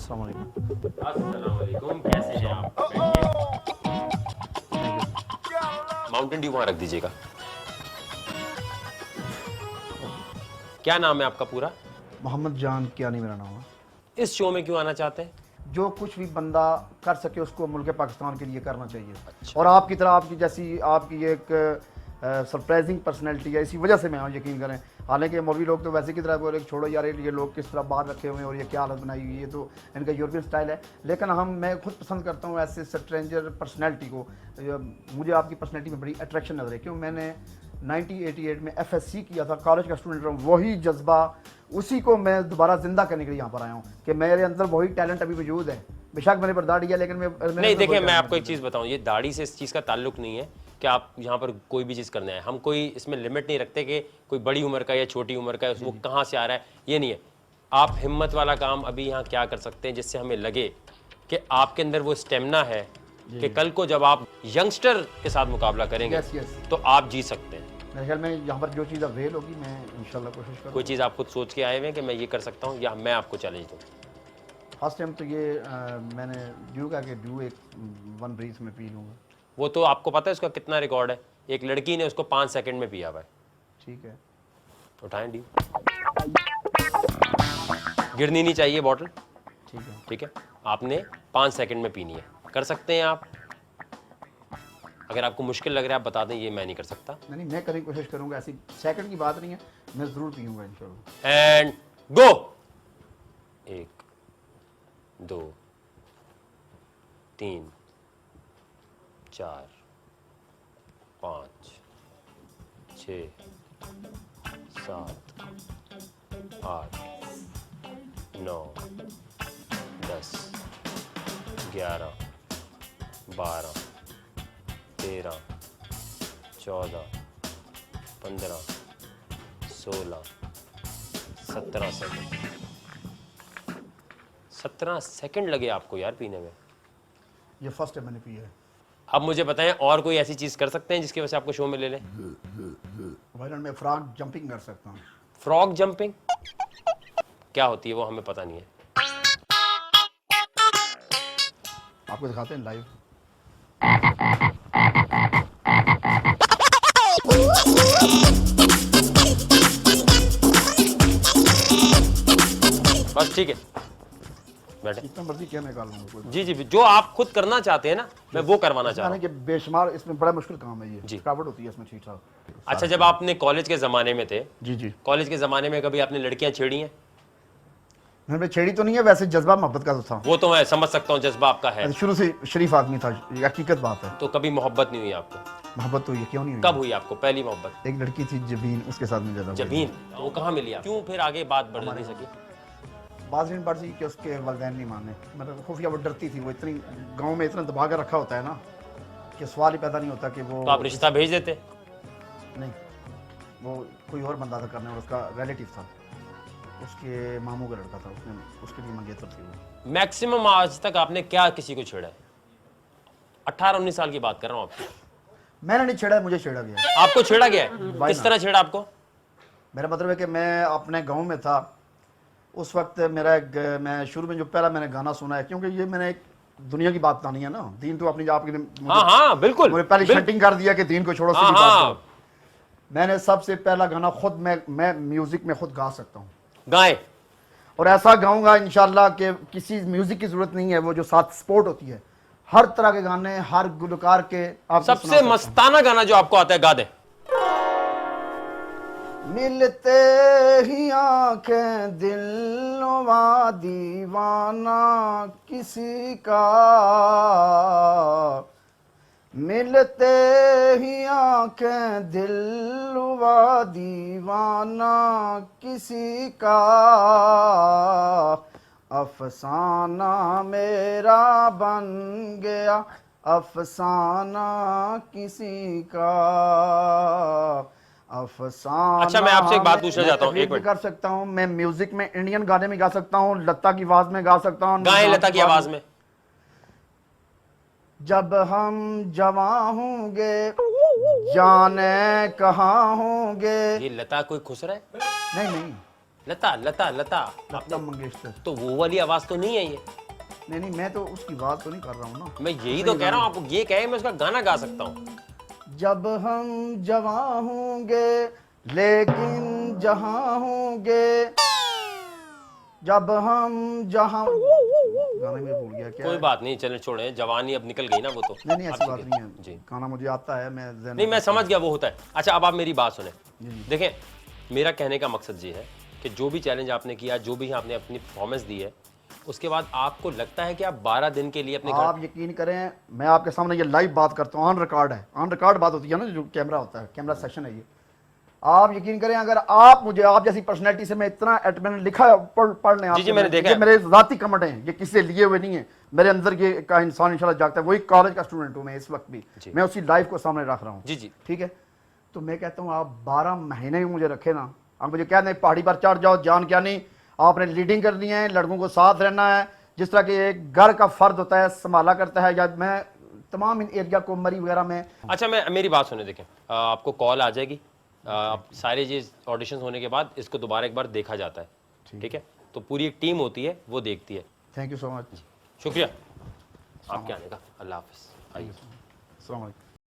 अस्सलाम वालेकुम। अस्सलाम वालेकुम, कैसे हैं आप? बैठिए। माउंटेन ड्यू वहां रख दीजिएगा। क्या नाम है आपका पूरा? मोहम्मद जान कियानी मेरा नाम है। इस शो में क्यों आना चाहते हैं? जो कुछ भी बंदा कर सके उसको मुल्क पाकिस्तान के लिए करना चाहिए। अच्छा। और आपकी तरह आपकी जैसी आपकी एक सरप्राइजिंग पर्सनैलिटी है, इसी वजह से मैं यकीन करें। हालांकि मौलवी लोग तो वैसे की तरह बोले छोड़ो यार ये लोग किस तरह बाहर रखे हुए हैं और ये क्या हालत बनाई हुई है, तो इनका यूरोपियन स्टाइल है। लेकिन मैं खुद पसंद करता हूँ ऐसे स्ट्रेंजर पर्सनैलिटी को। मुझे आपकी पर्सनैलिटी में बड़ी अट्रैक्शन नजर है, क्यों मैंने 1988 में FSC किया था, कॉलेज का स्टूडेंट हूँ। वही जज्बा उसी को मैं दोबारा जिंदा करने के लिए यहाँ पर आया हूँ कि मेरे अंदर वही टैलेंट अभी मौजूद है। बेशक मैंने पर दाढ़ी है, लेकिन नहीं देखिए, मैं आपको एक चीज़ बताऊं, ये दाढ़ी से इस चीज़ का ताल्लुक नहीं है कि आप यहाँ पर कोई भी चीज़ करने आए। हम कोई इसमें लिमिट नहीं रखते कि कोई बड़ी उम्र का या छोटी उम्र का है, वो कहाँ से आ रहा है, ये नहीं है। आप हिम्मत वाला काम अभी यहाँ क्या कर सकते हैं जिससे हमें लगे कि आपके अंदर वो स्टेमिना है कि कल को जब आप यंगस्टर के साथ मुकाबला करेंगे तो आप जीत सकते हैं। मेरे ख्याल में यहाँ पर जो चीज़ अवेल होगी मैं इंशाल्लाह कोशिश करूँगा। कोई चीज़ आप खुद सोच के आए हुए हैं कि मैं ये कर सकता हूँ, या मैं आपको चैलेंज दूँ? फर्स्ट टाइम तो ये मैंने ड्यू का कि ड्यू एक 1 ब्रीथ में पी लूँगा। वो तो आपको पता है उसका कितना रिकॉर्ड है? एक लड़की ने उसको 5 सेकंड में पिया हुआ है। ठीक है, उठाएं ड्यू। गिरनी नहीं चाहिए बॉटल। ठीक है। ठीक है, आपने 5 सेकंड में पीनी है। कर सकते हैं आप? अगर आपको मुश्किल लग रहा है आप बता दें, ये मैं नहीं कर सकता। नहीं, मैं कभी कोशिश करूँगा, ऐसी सेकंड की बात नहीं है, मैं ज़रूर पीऊँगा इंशाल्लाह। And go. 1 2 3 4 5 6 7 8 9 10 11 12 13 14 15 16 17 सेकंड। 17 सेकंड लगे आपको यार पीने में। ये फर्स्ट टाइम मैंने पी है। अब मुझे बताएं, और कोई ऐसी चीज कर सकते हैं जिसकी वजह से आपको शो में ले लें? वायरल में फ्रॉग जंपिंग कर सकता हूँ। फ्रॉग जंपिंग क्या होती है वो हमें पता नहीं है। आपको दिखाते हैं लाइव। बस ठीक है, बैठे। इतना मर्जी क्या निकाल लूँगा। जी जी, जो आप खुद करना चाहते हैं ना, मैं वो करवाना चाह रहा हूँ। कि बेशुमार इसमें बड़ा मुश्किल काम है ये जी। थकावट होती है इसमें ठीक ठाक। अच्छा, जब आपने कॉलेज के ज़माने में थे, जी जी, कॉलेज के ज़माने में कभी आपने लड़कियां छेड़ी हैं? मैंने छेड़ी तो नहीं है, वैसे जज्बा मोहब्बत का तो था। वो तो मैं समझ सकता हूँ, जज्बा आपका है। शुरू से शरीफ आदमी था, ये हकीकत बात है। तो कभी मोहब्बत नहीं हुई आपको? मोहब्बत तो ये क्यों नहीं हुई? कब हुई आपको पहली मोहब्बत? एक लड़की थी जबीन, उसके साथ में ज़्यादा। जबीन? वो कहाँ मिली आप? क्यों फिर आगे बात बढ़ नहीं सकी? बाजरीन बाजी कि उसके वालिदैन नहीं माने, मतलब खुफिया वो डरती थी। वो इतनी गांव में इतना दबा कर रखा होता है ना कि सवाल ही पैदा नहीं होता कि वो। तो आप रिश्ता भेज देते? नहीं, वो कोई और बंदा था करने, और उसका रिलेटिव था, उसके मामू का लड़का था, उसने उसके लिए मंगेतर थी वो। मैक्सिमम आज तक आपने क्या किसी को छेड़ा है? 18-19 साल की बात कर रहा हूँ आपकी। मैंने नहीं छेड़ा, मुझे छेड़ा गया। आपको छेड़ा गया है? किस तरह छेड़ा आपको? मेरा मतलब है कि मैं अपने गांव में था उस वक्त। मैं शुरू में जो पहला मैंने गाना सुना है, क्योंकि ये मैंने एक दुनिया की बात बतानी है ना, दीन तो अपनी आपकी हाँ हाँ बिल्कुल, मुझे पहले शटिंग कर दिया कि दीन को छोड़ो, सीधी बात करो। मैंने सबसे पहला गाना खुद मैं म्यूजिक में खुद गा सकता हूँ, गाएं। और ऐसा गाऊंगा इंशाल्लाह कि किसी म्यूजिक की जरूरत नहीं है। वो जो साथ स्पोर्ट होती है, हर तरह के गाने, हर गुलकार के आप सबसे मस्ताना गाना जो आपको आता है गा दे। मिलते ही आंखें दिलवा दीवाना किसी का, मिलते ही आंखें दिलवा दीवाना किसी का, अफसाना मेरा बन गया अफसाना किसी का, अफसाना। अच्छा, मैं आपसे एक बात पूछना चाहता हूँ, एक मिनट। कर सकता हूँ मैं म्यूजिक में, इंडियन गाने में गा सकता हूँ, लता की आवाज में गा सकता हूँ। गाएं लता की आवाज में। जब हम जवां होंगे जाने कहाँ होंगे। ये लता कोई खुश रहा है? नहीं नहीं, लता लता लता लता मंगेशकर। तो वो वाली आवाज तो नहीं है ये। नहीं, मैं तो उसकी बात तो नहीं कर रहा हूँ ना। मैं यही तो कह रहा हूँ, आप ये कहे मैं उसका गाना गा सकता हूँ। जब हम जवां होंगे लेकिन जहां होंगे, जब हम जहां, गाने में भूल गया क्या कोई है? बात नहीं, चले छोड़े, जवानी अब निकल गई ना वो तो। नहीं, ऐसी अब बात ठीक नहीं है जी। गाना मुझे आता है, मैं नहीं, मैं समझ गया वो होता है। अच्छा, अब आप मेरी बात सुने। देखें, मेरा कहने का मकसद ये है कि जो भी चैलेंज आपने किया, जो भी आपने अपनी परफॉर्मेंस दी है, उसके बाद आपको लगता है कि आप 12 दिन के लिए अपने घर, आप यकीन करें, मैं आपके सामने ये लाइव बात करता हूँ, ऑन रिकॉर्ड है, ऑन रिकॉर्ड बात होती है ना, जो कैमरा होता है, कैमरा सेशन है ये। आप यकीन करें, अगर आप मुझे, आप जैसी पर्सनैलिटी से मैं इतना मैंने लिखा है, पढ़ लें आप, जी, मैंने देखा ये है। मेरे ज़ाती कमेंट हैं, ये किसी लिए हुए नहीं है, मेरे अंदर ये का इंसान इंशाल्लाह जागता है। वही कॉलेज का स्टूडेंट हूँ मैं इस वक्त भी, मैं उसी लाइफ को सामने रख रहा हूँ। जी जी, ठीक है, तो मैं कहता हूँ आप 12 महीने मुझे रखे ना, आप मुझे क्या नहीं, पहाड़ी पर चढ़ जाओ, जान क्या नहीं, आपने लीडिंग करनी है, लड़कों को साथ रहना है, जिस तरह के एक घर का फर्द होता है, संभाला करता है, या मैं तमाम इन एरिया को मरी वगैरह में। अच्छा, मैं मेरी बात सुने, देखें, आपको कॉल आ जाएगी, आप सारे ये ऑडिशन होने के बाद इसको दोबारा एक बार देखा जाता है, ठीक है? तो पूरी एक टीम होती है, वो देखती है। Thank you so much. शुक्रिया आपके आने का। अल्लाह हाफिज़। आइए। अस्सलाम वालेकुम।